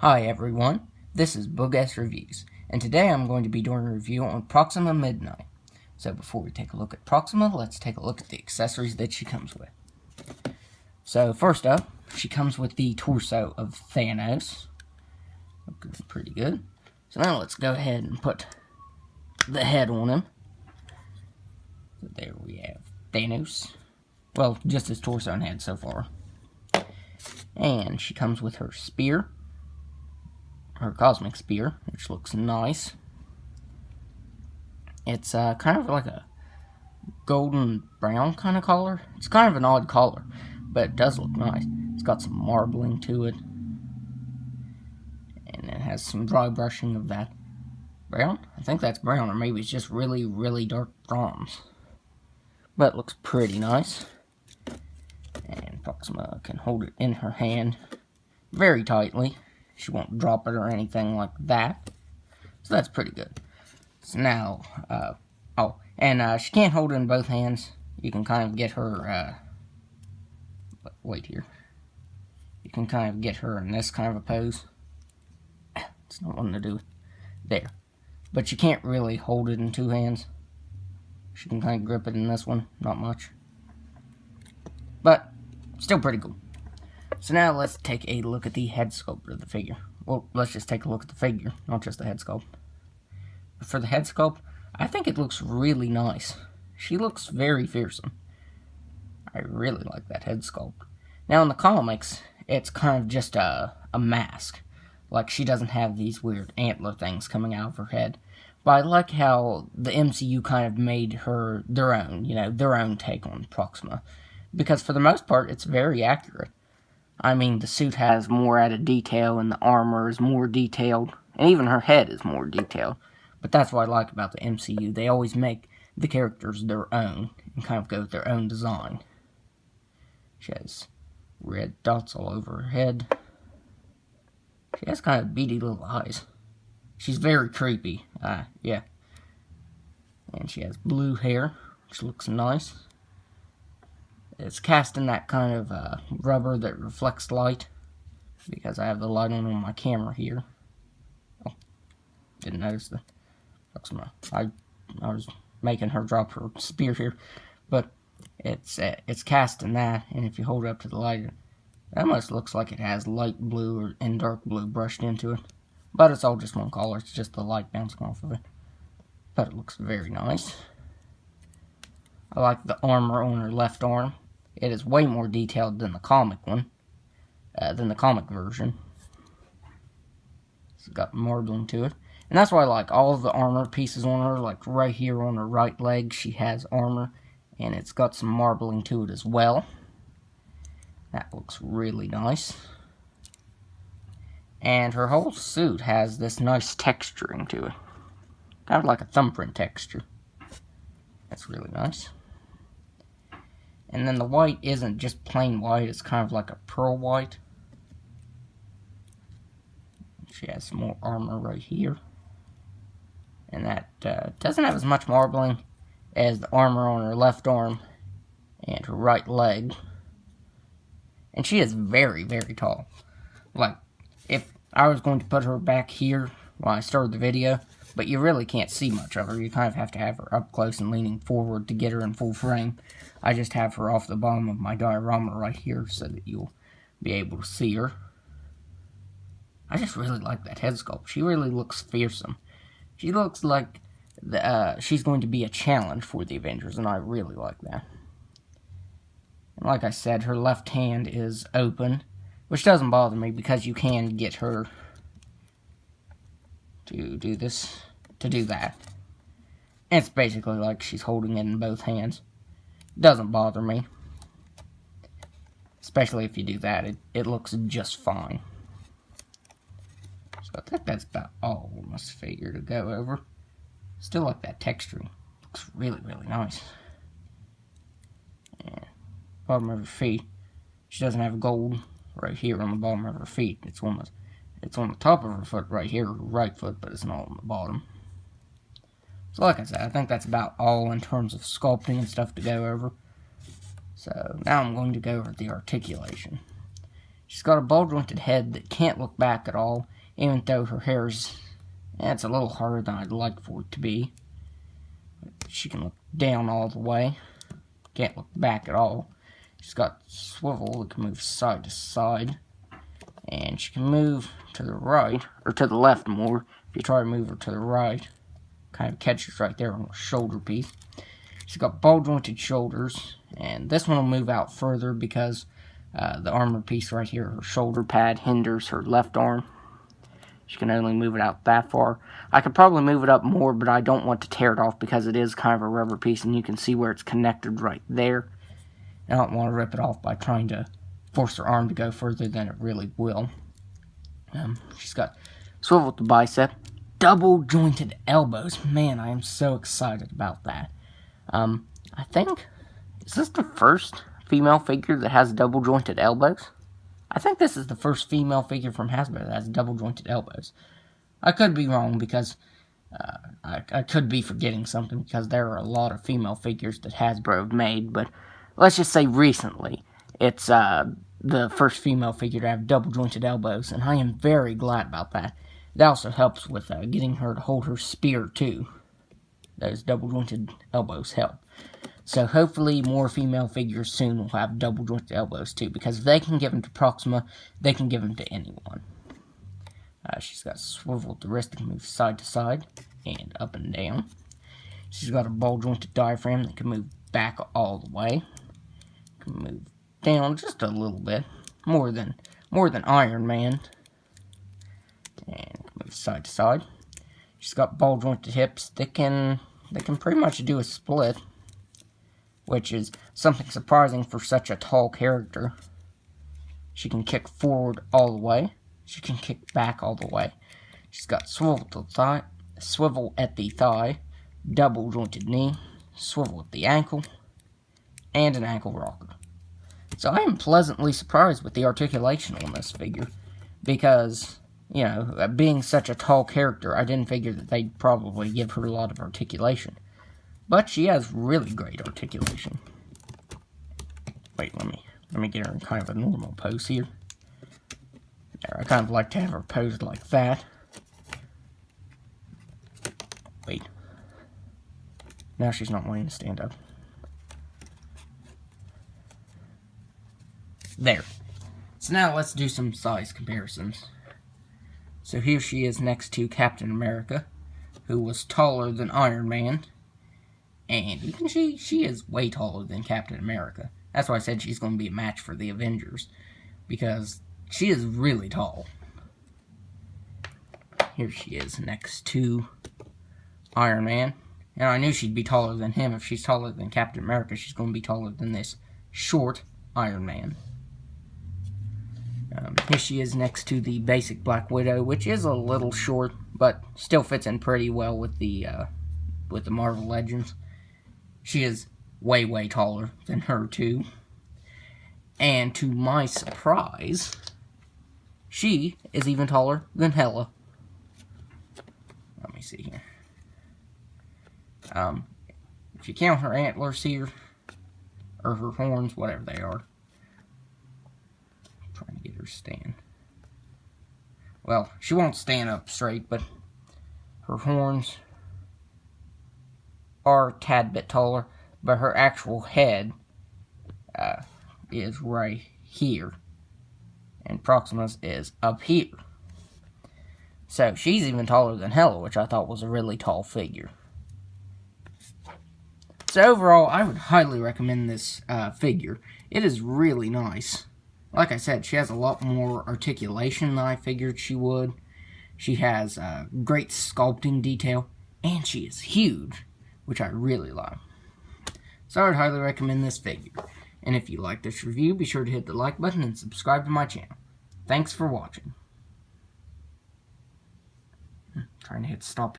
Hi everyone, this is Boogess Reviews, and today I'm going to be doing a review on Proxima Midnight. So before we take a look at Proxima, let's take a look at the accessories that she comes with. So first up, she comes with the torso of Thanos. Looking pretty good. So now let's go ahead and put the head on him. So there we have Thanos. Well, just his torso and head so far. And she comes with her spear. Her cosmic spear, which looks nice. It's kind of like a golden brown kind of color. It's kind of an odd color, but it does look nice. It's got some marbling to it, and it has some dry brushing of that brown. I think that's brown, or maybe it's just really, really dark bronze. But it looks pretty nice. And Proxima can hold it in her hand very tightly. She won't drop it or anything like that. So that's pretty good. So now, she can't hold it in both hands. You can kind of get her, wait here. You can kind of get her in this kind of a pose. It's not wanting to do it. There. But you can't really hold it in two hands. She can kind of grip it in this one. Not much. But, still pretty cool. So now let's take a look at the head sculpt of the figure. Well, let's just take a look at the figure, not just the head sculpt. But for the head sculpt, I think it looks really nice. She looks very fearsome. I really like that head sculpt. Now in the comics, it's kind of just a mask. Like she doesn't have these weird antler things coming out of her head. But I like how the MCU kind of made her their own take on Proxima. Because for the most part, it's very accurate. I mean, the suit has more added detail, and the armor is more detailed, and even her head is more detailed. But that's what I like about the MCU. They always make the characters their own, and kind of go with their own design. She has red dots all over her head. She has kind of beady little eyes. She's very creepy, yeah. And she has blue hair, which looks nice. It's cast in that kind of rubber that reflects light, because I have the light on my camera here. Oh, didn't notice the Proxima. I was making her drop her spear here, but it's cast in that, and if you hold it up to the light, it almost looks like it has light blue and dark blue brushed into it. But it's all just one color. It's just the light bouncing off of it. But it looks very nice. I like the armor on her left arm. It is way more detailed than the comic one, than the comic version. It's got marbling to it. And that's why I like all of the armor pieces on her. Like right here on her right leg, she has armor. And it's got some marbling to it as well. That looks really nice. And her whole suit has this nice texturing to it. Kind of like a thumbprint texture. That's really nice. And then the white isn't just plain white, it's kind of like a pearl white. She has some more armor right here. And that doesn't have as much marbling as the armor on her left arm and her right leg. And she is very, very tall. Like, if I was going to put her back here when I started the video, but you really can't see much of her. You kind of have to have her up close and leaning forward to get her in full frame. I just have her off the bottom of my diorama right here so that you'll be able to see her. I just really like that head sculpt. She really looks fearsome. She looks like she's going to be a challenge for the Avengers, and I really like that. And like I said, her left hand is open, which doesn't bother me because you can get her to do this, to do that. And it's basically like she's holding it in both hands. Doesn't bother me. Especially if you do that, it looks just fine. So I think that's about all on this figure to go over. Still like that texturing. Looks really, really nice. And bottom of her feet. She doesn't have gold right here on the bottom of her feet. It's on the top of her foot right here, her right foot, but it's not on the bottom. So like I said, I think that's about all in terms of sculpting and stuff to go over. So now I'm going to go over the articulation. She's got a ball-jointed head that can't look back at all, even though her hair's... it's a little harder than I'd like for it to be. She can look down all the way. Can't look back at all. She's got swivel that can move side to side. And she can move to the right, or to the left more. If you try to move her to the right, kind of catches right there on the shoulder piece. She's got ball-jointed shoulders, and this one will move out further because the armor piece right here, her shoulder pad, hinders her left arm. She can only move it out that far. I could probably move it up more, but I don't want to tear it off because it is kind of a rubber piece, and you can see where it's connected right there. I don't want to rip it off by trying to force her arm to go further than it really will. She's got swivel at the bicep, double jointed elbows. Man, I am so excited about that. I think, is this the first female figure that has double jointed elbows? I think this is the first female figure from Hasbro that has double jointed elbows. I could be wrong because I could be forgetting something because there are a lot of female figures that Hasbro have made, but let's just say recently it's the first female figure to have double jointed elbows, and I am very glad about that. It also helps with getting her to hold her spear too. Those double jointed elbows help. So hopefully more female figures soon will have double jointed elbows too, because if they can give them to Proxima, they can give them to anyone. She's got swivel at the wrist that can move side to side and up and down. She's got a ball jointed diaphragm that can move back all the way. Can move down just a little bit, more than Iron Man, and move side to side. She's got ball jointed hips that can pretty much do a split, which is something surprising for such a tall character. She can kick forward all the way. She can kick back all the way. She's got swivel at the thigh, double jointed knee, swivel at the ankle, and an ankle rocker. So I am pleasantly surprised with the articulation on this figure, because, you know, being such a tall character, I didn't figure that they'd probably give her a lot of articulation. But she has really great articulation. Wait, let me get her in kind of a normal pose here. There, I kind of like to have her posed like that. Wait. Now she's not wanting to stand up. There. So now let's do some size comparisons. So here she is next to Captain America, who was taller than Iron Man. And you can see she is way taller than Captain America. That's why I said she's going to be a match for the Avengers, because she is really tall. Here she is next to Iron Man. And I knew she'd be taller than him. If she's taller than Captain America, she's going to be taller than this short Iron Man. Here she is next to the basic Black Widow, which is a little short, but still fits in pretty well with the Marvel Legends. She is way, way taller than her, too. And to my surprise, she is even taller than Hela. Let me see here. If you count her antlers here, or her horns, whatever they are. I'm trying to get her to stand. Well, she won't stand up straight, but her horns are a tad bit taller, but her actual head is right here, and Proxima's is up here. So she's even taller than Hela, which I thought was a really tall figure. So overall, I would highly recommend this figure. It is really nice. Like I said, she has a lot more articulation than I figured she would. She has great sculpting detail, and she is huge, which I really like. So I would highly recommend this figure. And if you like this review, be sure to hit the like button and subscribe to my channel. Thanks for watching. Trying to hit stop.